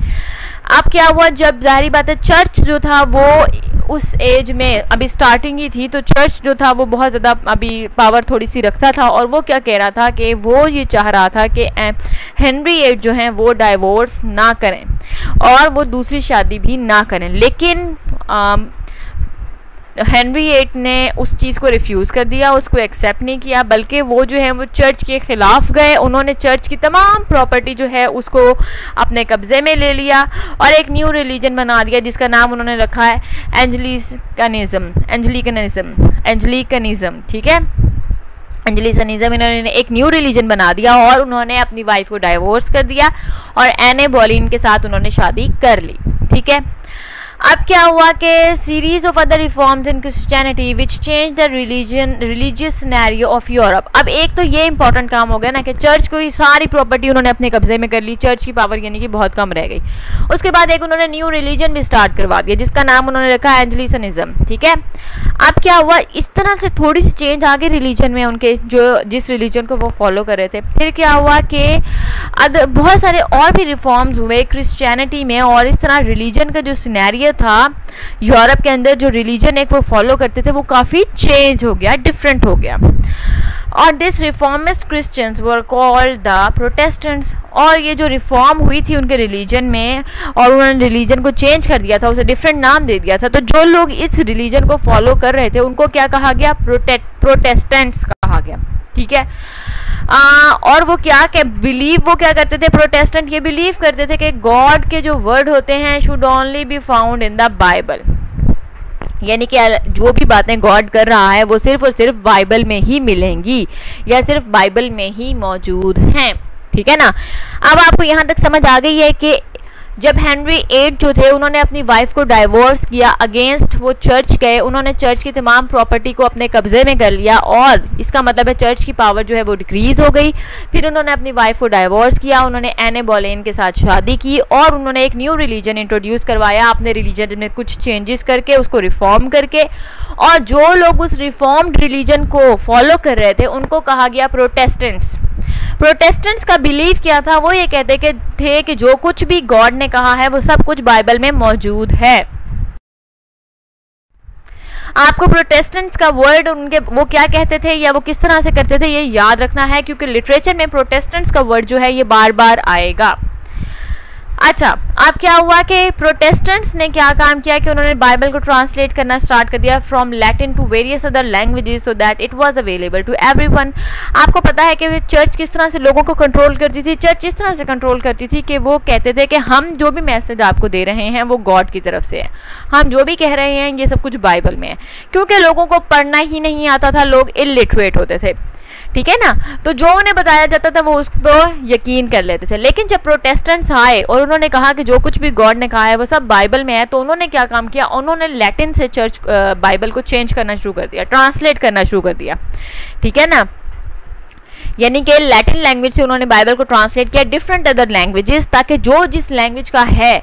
अब क्या हुआ, जब जाहिर बात है चर्च जो था वो उस एज में अभी स्टार्टिंग ही थी, तो चर्च जो था वो बहुत ज़्यादा अभी पावर थोड़ी सी रखता था, और वो क्या कह रहा था कि वो ये चाह रहा था कि हेनरी VIII जो हैं वो डाइवोर्स ना करें और वो दूसरी शादी भी ना करें। लेकिन हेनरी VIII ने उस चीज़ को रिफ्यूज़ कर दिया, उसको एक्सेप्ट नहीं किया, बल्कि वो जो है वो चर्च के ख़िलाफ़ गए। उन्होंने चर्च की तमाम प्रॉपर्टी जो है उसको अपने कब्ज़े में ले लिया और एक न्यू रिलीजन बना दिया जिसका नाम उन्होंने रखा है एंजलिकनिज़म। ठीक है, एंजलिकनिज़म इन्होंने एक न्यू रिलीजन बना दिया और उन्होंने अपनी वाइफ को डाइवोर्स कर दिया और एने बोलीन के साथ उन्होंने शादी कर ली। ठीक है, अब क्या हुआ कि series of other reforms in Christianity which change the religious scenario of Europe. अब एक तो ये इंपॉर्टेंट काम हो गया ना कि चर्च को सारी प्रॉपर्टी उन्होंने अपने कब्जे में कर ली, चर्च की पावर यानी कि बहुत कम रह गई। उसके बाद एक उन्होंने न्यू रिलीजन भी स्टार्ट करवा दिया जिसका नाम उन्होंने रखा है एंजलिकनिज़म। ठीक है, अब क्या हुआ, इस तरह से थोड़ी सी चेंज आ गई रिलीजन में उनके, जो जिस रिलीजन को वो फॉलो कर रहे थे। फिर क्या हुआ कि बहुत सारे और भी रिफॉर्म्स हुए क्रिश्चियनिटी में, और इस तरह रिलीजन का जो सिनेरियो था यूरोप के अंदर, जो रिलीजन एक वो फॉलो करते थे वो काफ़ी चेंज हो गया, डिफरेंट हो गया। और this reformist Christians were called the Protestants. और ये जो रिफॉर्म हुई थी उनके रिलीजन में और उन्होंने रिलीजन को चेंज कर दिया था, उसे डिफरेंट नाम दे दिया था, तो जो लोग इस रिलीजन को फॉलो कर रहे थे उनको क्या कहा गया, प्रोटेस्टेंट्स कहा गया। ठीक है, और वो क्या करते थे प्रोटेस्टेंट, ये बिलीव करते थे कि गॉड के जो वर्ड होते हैं should only be found in the Bible, यानी कि जो भी बातें गॉड कर रहा है वो सिर्फ और सिर्फ बाइबल में ही मिलेंगी या सिर्फ बाइबल में ही मौजूद हैं। ठीक है ना, अब आपको यहाँ तक समझ आ गई है कि जब हेनरी VIII जो थे उन्होंने अपनी वाइफ को डाइवोर्स किया, अगेंस्ट वो चर्च गए, उन्होंने चर्च की तमाम प्रॉपर्टी को अपने कब्जे में कर लिया और इसका मतलब है चर्च की पावर जो है वो डिक्रीज हो गई। फिर उन्होंने अपनी वाइफ को डाइवोर्स किया, उन्होंने एने बोलेन के साथ शादी की और उन्होंने एक न्यू रिलीजन इंट्रोड्यूस करवाया, अपने रिलीजन में कुछ चेंजेस करके उसको रिफॉर्म करके। और जो लोग उस रिफॉर्म्ड रिलीजन को फॉलो कर रहे थे उनको कहा गया प्रोटेस्टेंट्स। प्रोटेस्टेंट्स का बिलीव क्या था, वो ये कहते थे कि जो कुछ भी गॉड ने कहा है वो सब कुछ बाइबल में मौजूद है। आपको प्रोटेस्टेंट्स का वर्ड उनके वो क्या कहते थे या वो किस तरह से करते थे ये याद रखना है, क्योंकि लिटरेचर में प्रोटेस्टेंट्स का वर्ड जो है ये बार बार आएगा। अच्छा, अब क्या हुआ कि प्रोटेस्टेंट्स ने क्या काम किया कि उन्होंने बाइबल को ट्रांसलेट करना स्टार्ट कर दिया from Latin to various other languages so that it was available to everyone. आपको पता है कि चर्च किस तरह से लोगों को कंट्रोल करती थी, चर्च इस तरह से कंट्रोल करती थी कि वो कहते थे कि हम जो भी मैसेज आपको दे रहे हैं वो गॉड की तरफ से है, हम जो भी कह रहे हैं ये सब कुछ बाइबल में है। क्योंकि लोगों को पढ़ना ही नहीं आता था, लोग इलिटरेट होते थे, ठीक है ना, तो जो उन्हें बताया जाता था वो उस पर यकीन कर लेते थे। लेकिन जब प्रोटेस्टेंट्स आए और उन्होंने कहा कि जो कुछ भी गॉड ने कहा है वो सब बाइबल में है, तो उन्होंने क्या काम किया, उन्होंने लैटिन से चर्च बाइबल को चेंज करना शुरू कर दिया, ट्रांसलेट करना शुरू कर दिया। ठीक है ना, यानी कि लैटिन लैंग्वेज से उन्होंने बाइबल को ट्रांसलेट किया डिफरेंट अदर लैंग्वेजेस, ताकि जो जिस लैंग्वेज का है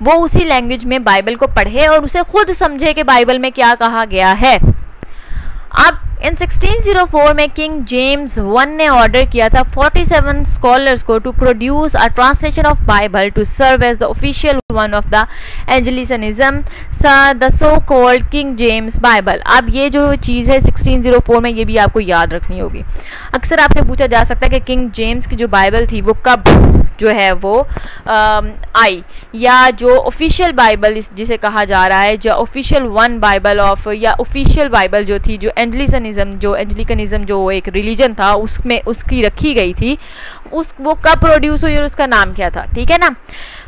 वो उसी लैंग्वेज में बाइबल को पढ़े और उसे खुद समझे कि बाइबल में क्या कहा गया है। अब इन 1604 में किंग जेम्स I ने ऑर्डर किया था 47 स्कॉलर्स को to produce a translation of Bible to serve as the official one of the Anglicanism, the so called King James Bible. अब ये जो चीज़ है 1604 में ये भी आपको याद रखनी होगी। अक्सर आपसे पूछा जा सकता है कि किंग जेम्स की जो बाइबल थी वो कब जो है वो आई, या जो ऑफिशियल बाइबल जिसे कहा जा रहा है, जो ऑफिशियल वन बाइबल ऑफ या ऑफिशियल बाइबल जो थी, जो एंजलिकनिज्म जो एक रिलीजन था उसमें उसकी रखी गई थी, वो कब प्रोड्यूस हुई और उसका नाम क्या था। ठीक है ना,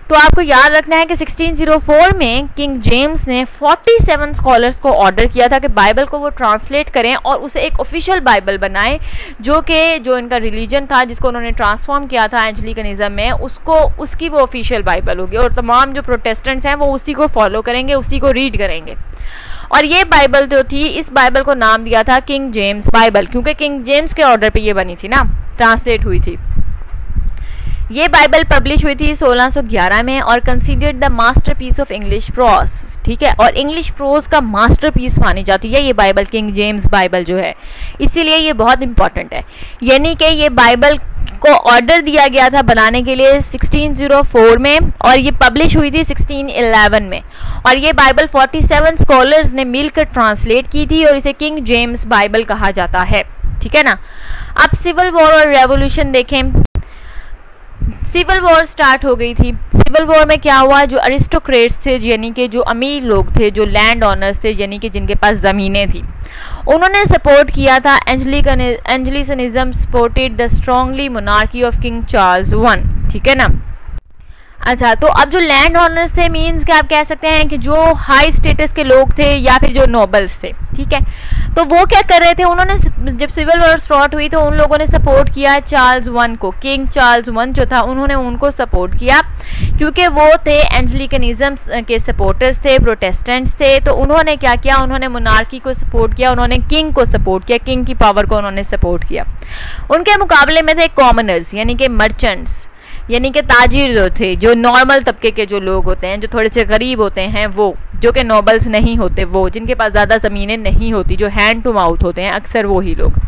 तो आपको याद रखना है कि 1604 में किंग जेम्स ने 47 स्कॉलर्स को ऑर्डर किया था कि बाइबल को वो ट्रांसलेट करें और उसे एक ऑफिशियल बाइबल बनाएं, जो इनका रिलीजन था जिसको उन्होंने ट्रांसफॉर्म किया था एंजलिकनिज्म में, उसकी वो ऑफिशियल बाइबल होगी और तमाम जो प्रोटेस्टेंट्स हैं वो उसी को फॉलो करेंगे, उसी को रीड करेंगे। और ये बाइबल जो थी, इस बाइबल को नाम दिया था किंग जेम्स बाइबल, क्योंकि किंग जेम्स के ऑर्डर पे ये बनी थी ना, ट्रांसलेट हुई थी। ये बाइबल पब्लिश हुई थी 1611 में और considered the masterpiece of English pros. ठीक है, और इंग्लिश प्रोज का मास्टरपीस मानी जाती है ये बाइबल, किंग जेम्स बाइबल जो है, इसीलिए ये बहुत इंपॉर्टेंट है। यानी कि ये बाइबल को ऑर्डर दिया गया था बनाने के लिए 1604 में, और ये पब्लिश हुई थी 1611 में, और ये बाइबल 47 स्कॉलर्स ने मिलकर ट्रांसलेट की थी और इसे किंग जेम्स बाइबल कहा जाता है, ठीक है ना। अब सिविल वॉर और रेवोल्यूशन देखें। सिविल वॉर स्टार्ट हो गई थी। सिविल वॉर में क्या हुआ, जो अरिस्टोक्रेट्स थे, यानी कि जो अमीर लोग थे, जो लैंड ऑनर्स थे, यानी कि जिनके पास ज़मीनें थी, उन्होंने सपोर्ट किया था Anglicanism supported the strongly monarchy of King Charles one, ठीक है ना। अच्छा, तो अब जो लैंड ऑनर्स थे, मीन्स कि आप कह सकते हैं कि जो हाई स्टेटस के लोग थे या फिर जो नोबल्स थे, ठीक है, तो वो क्या कर रहे थे, उन्होंने जब सिविल वॉर स्टार्ट हुई तो उन लोगों ने सपोर्ट किया चार्ल्स वन को, किंग चार्ल्स वन जो था, उन्होंने उनको सपोर्ट किया क्योंकि वो थे एंग्लिकनिज्म के सपोर्टर्स थे, प्रोटेस्टेंट्स थे। तो उन्होंने क्या किया, उन्होंने मोनार्की को सपोर्ट किया, उन्होंने किंग को सपोर्ट किया, किंग की पावर को उन्होंने सपोर्ट किया। उनके मुकाबले में थे कॉमनर्स, यानी कि मर्चेंट्स, यानी कि ताजिर जो थे, जो नॉर्मल तबके के जो लोग होते हैं, जो थोड़े से गरीब होते हैं, वो जो कि नोबल्स नहीं होते, वो जिनके पास ज़्यादा ज़मीनें नहीं होती, जो हैंड टू माउथ होते हैं, अक्सर वही लोग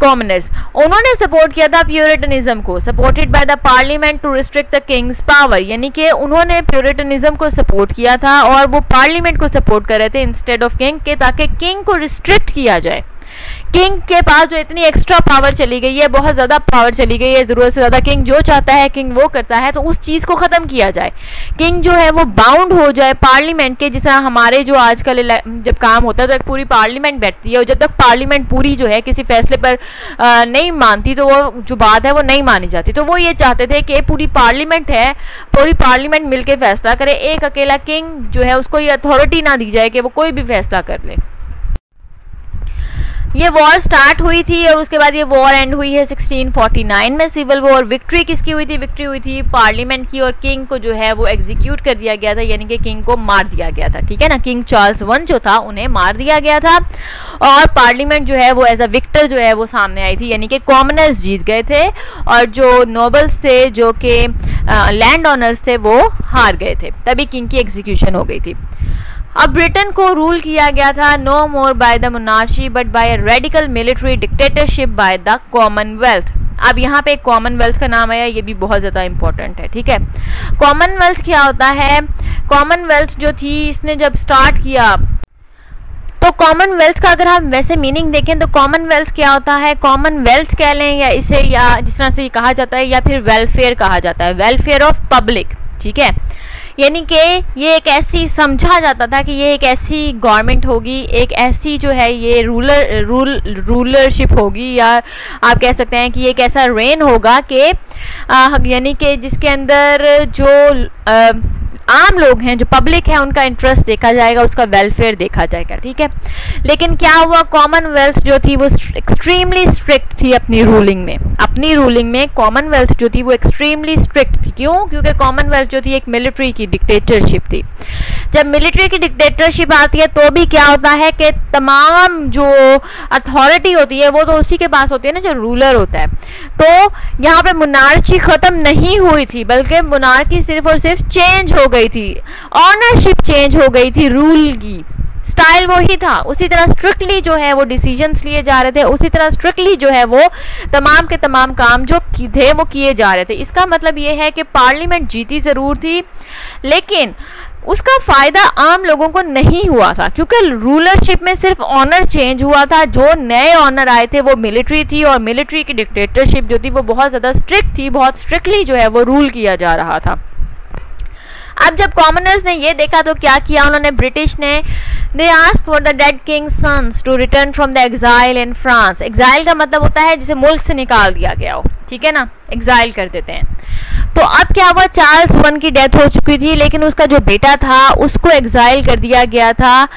कॉमनर्स। उन्होंने सपोर्ट किया था प्यूरिटनिज्म को, supported by the parliament to restrict the king's power, यानी कि उन्होंने प्यूरिटनिज्म को सपोर्ट किया था और वो पार्लियामेंट को सपोर्ट कर रहे थे इंस्टेड ऑफ किंग के, ताकि किंग को रिस्ट्रिक्ट किया जाए। किंग के पास जो इतनी एक्स्ट्रा पावर चली गई है, बहुत ज़्यादा पावर चली गई है, ज़रूरत से ज़्यादा किंग जो चाहता है किंग वो करता है, तो उस चीज़ को ख़त्म किया जाए। किंग जो है वो बाउंड हो जाए पार्लियामेंट के, जिस तरह हमारे जो आजकल जब काम होता है तो एक पूरी पार्लियामेंट बैठती है, और जब तक पार्लियामेंट पूरी जो है किसी फैसले पर नहीं मानती तो वो जो बात है वो नहीं मानी जाती। तो वो ये चाहते थे कि पूरी पार्लियामेंट है, पूरी पार्लियामेंट मिलकर फैसला करे, एक अकेला किंग जो है उसको ये अथॉरिटी ना दी जाए कि वो कोई भी फैसला कर ले। ये वॉर स्टार्ट हुई थी और उसके बाद ये वॉर एंड हुई है 1649 में। सिविल वॉर विक्ट्री किसकी हुई थी, विक्ट्री हुई थी पार्लियामेंट की, और किंग को जो है वो एग्जीक्यूट कर दिया गया था, यानी कि किंग को मार दिया गया था, ठीक है ना। किंग चार्ल्स वन जो था उन्हें मार दिया गया था, और पार्लियामेंट जो है वो एज अ विक्टर जो है वो सामने आई थी, यानी कि कॉमनर्स जीत गए थे और जो नोबल्स थे, जो कि लैंड ऑनर्स थे, वो हार गए थे, तभी किंग की एग्जीक्यूशन हो गई थी। अब ब्रिटेन को रूल किया गया था no more by the monarchy but by a radical military dictatorship by the commonwealth. अब यहाँ पे कॉमनवेल्थ का नाम आया, ये भी बहुत ज़्यादा इंपॉर्टेंट है, ठीक है। कॉमनवेल्थ क्या होता है, कॉमनवेल्थ जो थी इसने जब स्टार्ट किया, तो कॉमनवेल्थ का अगर हम वैसे मीनिंग देखें तो कॉमनवेल्थ क्या होता है, कॉमनवेल्थ कह लें या इसे, या जिस तरह से ये कहा जाता है, या फिर वेलफेयर कहा जाता है, वेलफेयर ऑफ पब्लिक, ठीक है। यानी कि ये एक ऐसी समझा जाता था कि ये एक ऐसी गवर्नमेंट होगी, एक ऐसी जो है ये रूलरशिप होगी, या आप कह सकते हैं कि ये एक ऐसा रेन होगा कि यानी कि जिसके अंदर जो आम लोग हैं, जो पब्लिक है, उनका इंटरेस्ट देखा जाएगा, उसका वेलफेयर देखा जाएगा, ठीक है। लेकिन क्या हुआ, कॉमनवेल्थ जो थी वो एक्सट्रीमली स्ट्रिक्ट थी अपनी रूलिंग में, कॉमनवेल्थ जो थी वो एक्सट्रीमली स्ट्रिक्ट थी। क्यों? क्योंकि कॉमनवेल्थ जो थी एक मिलिट्री की डिक्टेटरशिप थी। जब मिलिट्री की डिक्टेटरशिप आती है तो भी क्या होता है कि तमाम जो अथॉरिटी होती है वो तो उसी के पास होती है ना, जो रूलर होता है। तो यहाँ पे मोनार्ची खत्म नहीं हुई थी, बल्कि मोनार्की सिर्फ और सिर्फ चेंज हो गई थी, ऑनरशिप चेंज हो गई थी, रूल की स्टाइल वही था, उसी तरह स्ट्रिक्टली जो है वो डिसीजंस लिए जा रहे थे, उसी तरह स्ट्रिक्टली जो है वो तमाम के तमाम काम जो थे वो किए जा रहे थे। इसका मतलब ये है कि पार्लियामेंट जीती ज़रूर थी, लेकिन उसका फ़ायदा आम लोगों को नहीं हुआ था, क्योंकि रूलरशिप में सिर्फ ऑनर चेंज हुआ था। जो नए ऑनर आए थे वो मिलिट्री थी, और मिलिट्री की डिक्टेटरशिप जो थी वो बहुत ज़्यादा स्ट्रिक्ट थी, बहुत स्ट्रिक्टली जो है वो रूल किया जा रहा था। अब जब कॉमनर्स ने ये देखा तो क्या किया उन्होंने, ब्रिटिश ने, they asked for the dead king's sons to return from the exile in France. Exile का मतलब होता है जिसे मुल्क से निकाल दिया गया हो, ठीक है ना, एग्जाइल कर देते हैं। तो अब क्या हुआ, चार्ल्स वन की डेथ हो चुकी थी, लेकिन उसका जो बेटा था उसको एग्जाइल कर दिया गया था।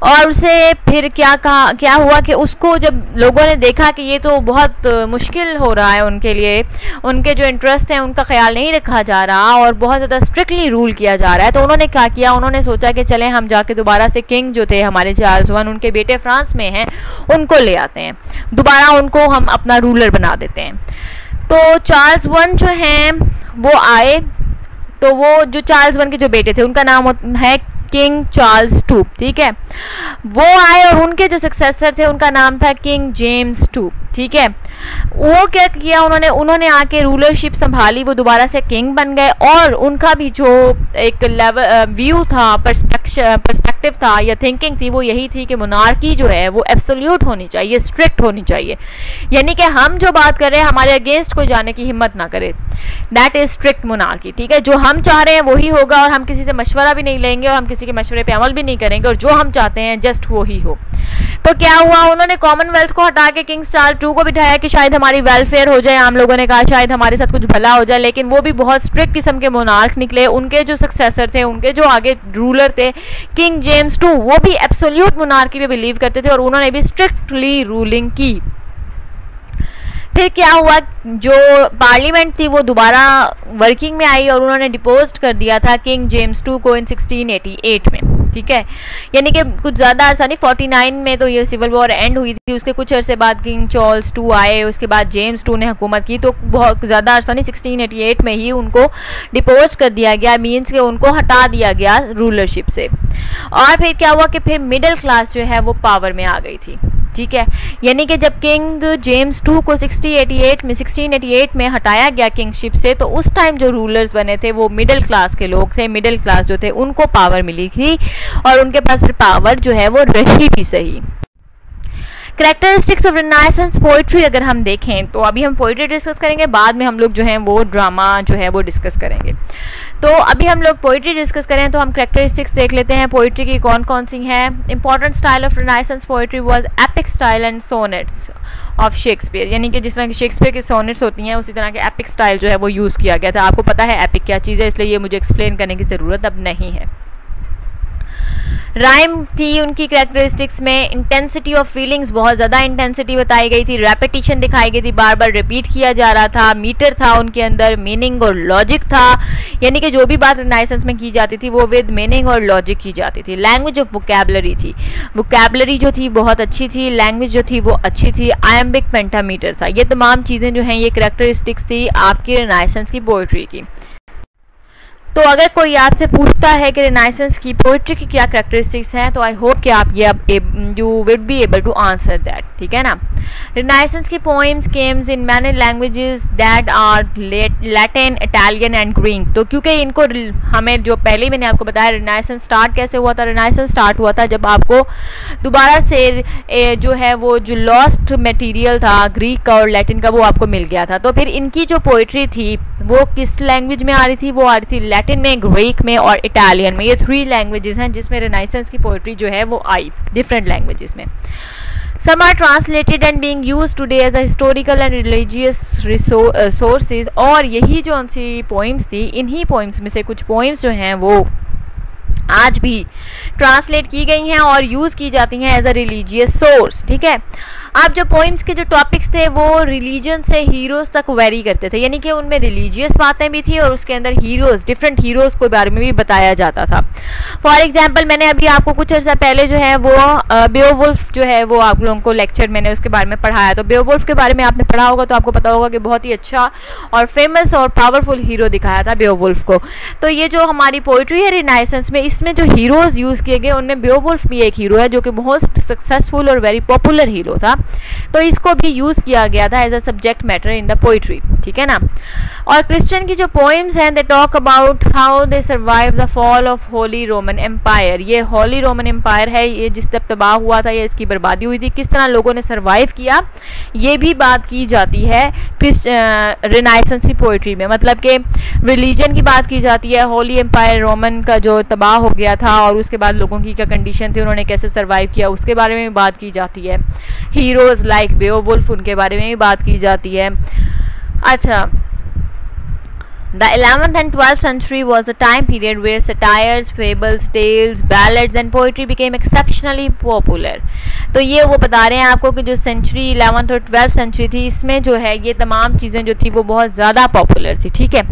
और उसे फिर क्या हुआ कि उसको जब लोगों ने देखा कि ये तो बहुत मुश्किल हो रहा है उनके लिए, उनके जो इंटरेस्ट हैं उनका ख्याल नहीं रखा जा रहा और बहुत ज़्यादा स्ट्रिक्टली रूल किया जा रहा है, तो उन्होंने क्या किया, उन्होंने सोचा कि चलें हम जाके दोबारा से किंग जो थे हमारे चार्ल्स वन, उनके बेटे फ्रांस में हैं, उनको ले आते हैं, दोबारा उनको हम अपना रूलर बना देते हैं। तो चार्ल्स वन जो हैं वो आए, तो वो जो चार्ल्स वन के जो बेटे थे उनका नाम है किंग चार्ल्स II, ठीक है। वो आए और उनके जो सक्सेसर थे उनका नाम था किंग जेम्स II, ठीक है। वो क्या किया उन्होंने आके रूलरशिप संभाली, वो दोबारा से किंग बन गए, और उनका भी जो एक लेवल व्यू था, पर्सपेक्टिव था या थिंकिंग थी, वो यही थी कि मोनार्की जो है वो एब्सोल्यूट होनी चाहिए, स्ट्रिक्ट होनी चाहिए, यानी कि हम जो बात कर रहे हैं हमारे अगेंस्ट कोई जाने की हिम्मत ना करे। दैट इज स्ट्रिक्ट मोनार्की, ठीक है। जो हम चाह रहे हैं वही होगा, और हम किसी से मशवरा भी नहीं लेंगे, और हम किसी के मशवरे पे अमल भी नहीं करेंगे, और जो हम चाहते हैं जस्ट वो ही हो। तो क्या हुआ, उन्होंने कॉमनवेल्थ को हटा के किंग चार्ल्स II को बिठाया कि शायद हमारी वेलफेयर हो जाए, आम लोगों ने कहा शायद हमारे साथ कुछ भला हो जाए, लेकिन वो भी बहुत स्ट्रिक्ट किस्म के मोनार्क निकले। उनके जो सक्सेसर थे, उनके जो आगे रूलर थे, किंग जेम्स II, वो भी एब्सोल्यूट मोनार्की पे बिलीव करते थे, और उन्होंने भी स्ट्रिक्टली रूलिंग की। फिर क्या हुआ, जो पार्लियामेंट थी वो दोबारा वर्किंग में आई, और उन्होंने डिपोज कर दिया था किंग जेम्स II को इन 1688 में, ठीक है। यानी कि कुछ ज़्यादा अर्सा नहीं, 49 में तो ये सिविल वॉर एंड हुई थी, उसके कुछ अरसे बाद किंग चार्ल्स II आए, उसके बाद जेम्स II ने हुकूमत की, तो बहुत ज़्यादा अर्सा नहीं, 1688 में ही उनको डिपोज कर दिया गया, मीन्स कि उनको हटा दिया गया रूलरशिप से। और फिर क्या हुआ कि फिर मिडिल क्लास जो है वो पावर में आ गई थी, ठीक है। यानी कि जब किंग जेम्स II को 1688 में हटाया गया किंगशिप से, तो उस टाइम जो रूलर्स बने थे वो मिडिल क्लास के लोग थे, मिडिल क्लास जो थे उनको पावर मिली थी, और उनके पास फिर पावर जो है वो रही भी सही। कैरेक्टरिस्टिक्स ऑफ रिनाइसेंस पोइट्री अगर हम देखें तो अभी हम पोइट्री डिस्कस करेंगे, बाद में हम लोग जो हैं वो ड्रामा जो है वो डिस्कस करेंगे। तो अभी हम लोग पोइट्री डिस्कस करें तो हम कैरेक्टरिस्टिक्स देख लेते हैं पोइट्री की कौन कौन सी हैं। Important style of renaissance poetry was epic style and sonnets of Shakespeare, यानी कि जिस तरह की शेक्सपियर की सोनेट्स होती हैं उसी तरह के एपिक स्टाइल जो है वो यूज़ किया गया था। आपको पता है एपिक क्या चीज़ है, इसलिए ये मुझे एक्सप्लेन करने की ज़रूरत अब नहीं है। राइम थी उनकी कैरेक्टरिस्टिक्स में, इंटेंसिटी ऑफ फीलिंग्स, बहुत ज़्यादा इंटेंसिटी बताई गई थी, रेपिटेशन दिखाई गई थी, बार बार रिपीट किया जा रहा था, मीटर था उनके अंदर, मीनिंग और लॉजिक था, यानी कि जो भी बात रिनाइसेंस में की जाती थी वो विद मीनिंग और लॉजिक की जाती थी। लैंग्वेज ऑफ वोकैबलरी थी, वोकैबलरी जो थी बहुत अच्छी थी, लैंग्वेज जो थी वो अच्छी थी, आयम्बिक पेंटामीटर था। ये तमाम चीज़ें जो हैं ये कैरेक्टरिस्टिक्स थी आपकी रिनाइसेंस की पोइट्री की। तो अगर कोई आपसे पूछता है कि रिनाइसेंस की पोइट्री की क्या कैरेक्टरिस्टिक्स हैं, तो आई होप कि आप ये you will be able to answer that, ठीक है ना। रिनाइसेंस की poems came in many languages that are Latin, Italian and Greek. तो क्योंकि इनको हमें जो पहले मैंने आपको बताया रिनाइसेंस स्टार्ट कैसे हुआ था, रिनाइसेंस स्टार्ट हुआ था जब आपको दोबारा से जो है वो जो लॉस्ट मटेरियल था ग्रीक का और लैटिन का वो आपको मिल गया था। तो फिर इनकी जो पोइट्री थी वो किस लैंग्वेज में आ रही थी, वो आ रही थी लैटिन में, ग्रीक में और इटालियन में। ये 3 लैंग्वेजेस हैं जिसमें रिनाइसेंस की पोइट्री जो है वो आई, डिफरेंट लैंग्वेजेस में। Some are translated and being used today as a historical and religious sources। और यही जो उनसी पोइम्स थी, इन्हीं पोइम्स में से कुछ पोइम्स जो हैं वो आज भी ट्रांसलेट की गई हैं और यूज़ की जाती हैं एज अ रिलीजियस सोर्स, ठीक है। अब जो पोइम्स के जो टॉपिक्स थे वो रिलीजन से हीरोज़ तक वेरी करते थे, यानी कि उनमें रिलीजियस बातें भी थी और उसके अंदर हीरोज़, डिफरेंट हीरोज़ के बारे में भी बताया जाता था। फॉर एग्जांपल मैंने अभी आपको कुछ अर्सा पहले जो है वो बेओवुल्फ जो है वो आप लोगों को लेक्चर मैंने उसके बारे में पढ़ाया। तो बेओवुल्फ के बारे में आपने पढ़ा होगा तो आपको पता होगा कि बहुत ही अच्छा और फेमस और पावरफुल हीरो दिखाया था बेओवुल्फ को। तो ये जो हमारी पोइट्री है रिनाइसेंस में, इसमें जो हीरोज़ यूज़ किए गए उनमें बेओवुल्फ भी एक हीरो है जो कि बहुत सक्सेसफुल और वेरी पॉपुलर हीरो था। तो इसको भी यूज़ किया गया था as a subject matter in the poetry, ठीक है ना। और क्रिश्चियन की जो पोइम्स हैं they talk about how they survive the fall of Holy Roman Empire. ये होली रोमन एम्पायर है, ये जिस तब तबाह हुआ था या इसकी बर्बादी हुई थी, किस तरह लोगों ने सर्वाइव किया, ये भी बात की जाती है रिनाइसेंस की पोइट्री में। मतलब कि रिलीजन की बात की जाती है, होली एम्पायर रोमन का जो तबाह हो गया था और उसके बाद लोगों की क्या कंडीशन थी, उन्होंने कैसे सर्वाइव किया, उसके बारे में भी बात की जाती है। हीरोज़ लाइक बेओवुल्फ उनके बारे में भी बात की जाती है। अच्छा, The 11th and 12th century was a time period where satires, fables, tales, ballads and poetry became exceptionally popular। तो ये वो बता रहे हैं आपको कि जो सेंचुरी 11th और 12th सेंचुरी थी इसमें जो है ये तमाम चीज़ें जो थी वो बहुत ज़्यादा पॉपुलर थी, ठीक है।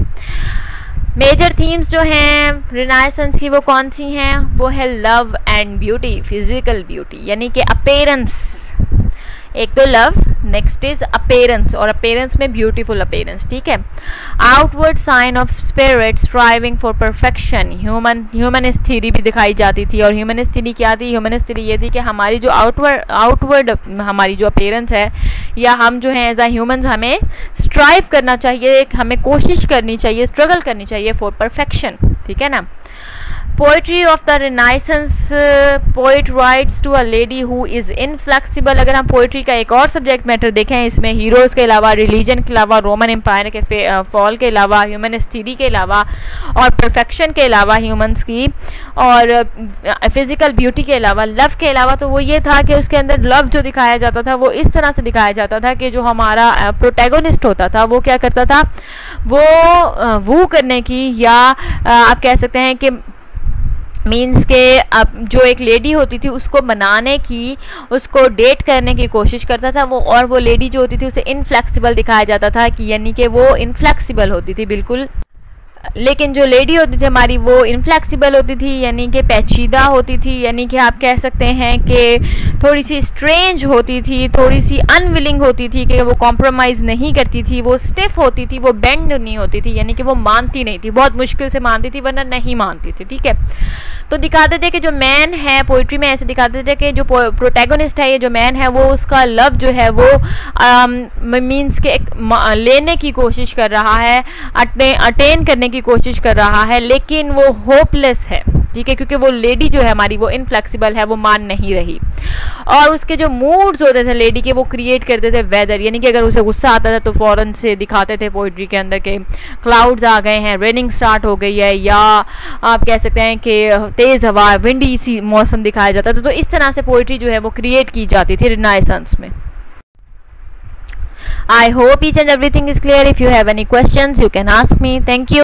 मेजर थीम्स जो हैं रिनाइसेंस की वो कौन सी हैं, वो है love and beauty, physical beauty, यानी कि अपीयरेंस, एक तो लव, नेक्स्ट इज अपेरेंस, और अपेरेंस में ब्यूटीफुल अपेरेंस, ठीक है। Outward sign of spirit striving for perfection, humanist theory भी दिखाई जाती थी। और ह्यूमनिस्ट थ्योरी क्या थी? ह्यूमनिस्ट थ्योरी ये थी कि हमारी जो आउटवर्ड हमारी जो अपेरेंस है, या हम जो हैं एज अ ह्यूमंस, हमें स्ट्राइव करना चाहिए, हमें कोशिश करनी चाहिए, स्ट्रगल करनी चाहिए फॉर परफेक्शन, ठीक है ना। Poetry of the renaissance, poet writes to a lady who is inflexible. अगर हम पोइट्री का एक और सब्जेक्ट मैटर देखें, इसमें हीरोज़ के अलावा, रिलीजन के अलावा, रोमन एम्पायर के फॉल के अलावा, ह्यूमनिस्ट थ्योरी के अलावा, और परफेक्शन के अलावा ह्यूमंस की, और फिज़िकल ब्यूटी के अलावा, लव के अलावा, तो वो ये था कि उसके अंदर लव जो दिखाया जाता था वो इस तरह से दिखाया जाता था कि जो हमारा प्रोटैगोनिस्ट होता था वो क्या करता था, वो करने की, या आप कह सकते हैं कि मीन्स के अब जो एक लेडी होती थी उसको मनाने की, उसको डेट करने की कोशिश करता था वो, और वो लेडी जो होती थी उसे इनफ्लेक्सिबल दिखाया जाता था कि यानी कि वो इनफ्लेक्सिबल होती थी बिल्कुल। लेकिन जो लेडी होती थी हमारी वो इनफ्लेक्सिबल होती थी, यानी कि पेचीदा होती थी, यानी कि आप कह सकते हैं कि थोड़ी सी स्ट्रेंज होती थी, थोड़ी सी अनविलिंग होती थी, कि वो कॉम्प्रोमाइज़ नहीं करती थी, वो स्टिफ होती थी, वो बेंड नहीं होती थी, यानी कि वो मानती नहीं थी, बहुत मुश्किल से मानती थी वरना नहीं मानती थी, ठीक है। तो दिखाते थे कि जो मैन है, पोइट्री में ऐसे दिखाते थे कि जो प्रोटैगोनिस्ट है, ये जो मैन है, वो उसका लव जो है वो मीन्स के लेने की कोशिश कर रहा है, अटेन करने की कोशिश कर रहा है, लेकिन वो होपलेस है, ठीक है, क्योंकि वो लेडी जो है हमारी वो इनफ्लेक्सिबल है, वो मान नहीं रही। और उसके जो मूड्स होते थे लेडी के, वो क्रिएट करते थे वेदर, यानी कि अगर उसे गुस्सा आता था तो फ़ौरन से दिखाते थे पोइट्री के अंदर के क्लाउड्स आ गए हैं, रेनिंग स्टार्ट हो गई है, या आप कह सकते हैं कि तेज़ हवा, विंडी सी मौसम दिखाया जाता था। तो इस तरह से पोइट्री जो है वो क्रिएट की जाती थी रिनाइसेंस में। I hope each and everything is clear. If you have any questions, you can ask me. Thank you.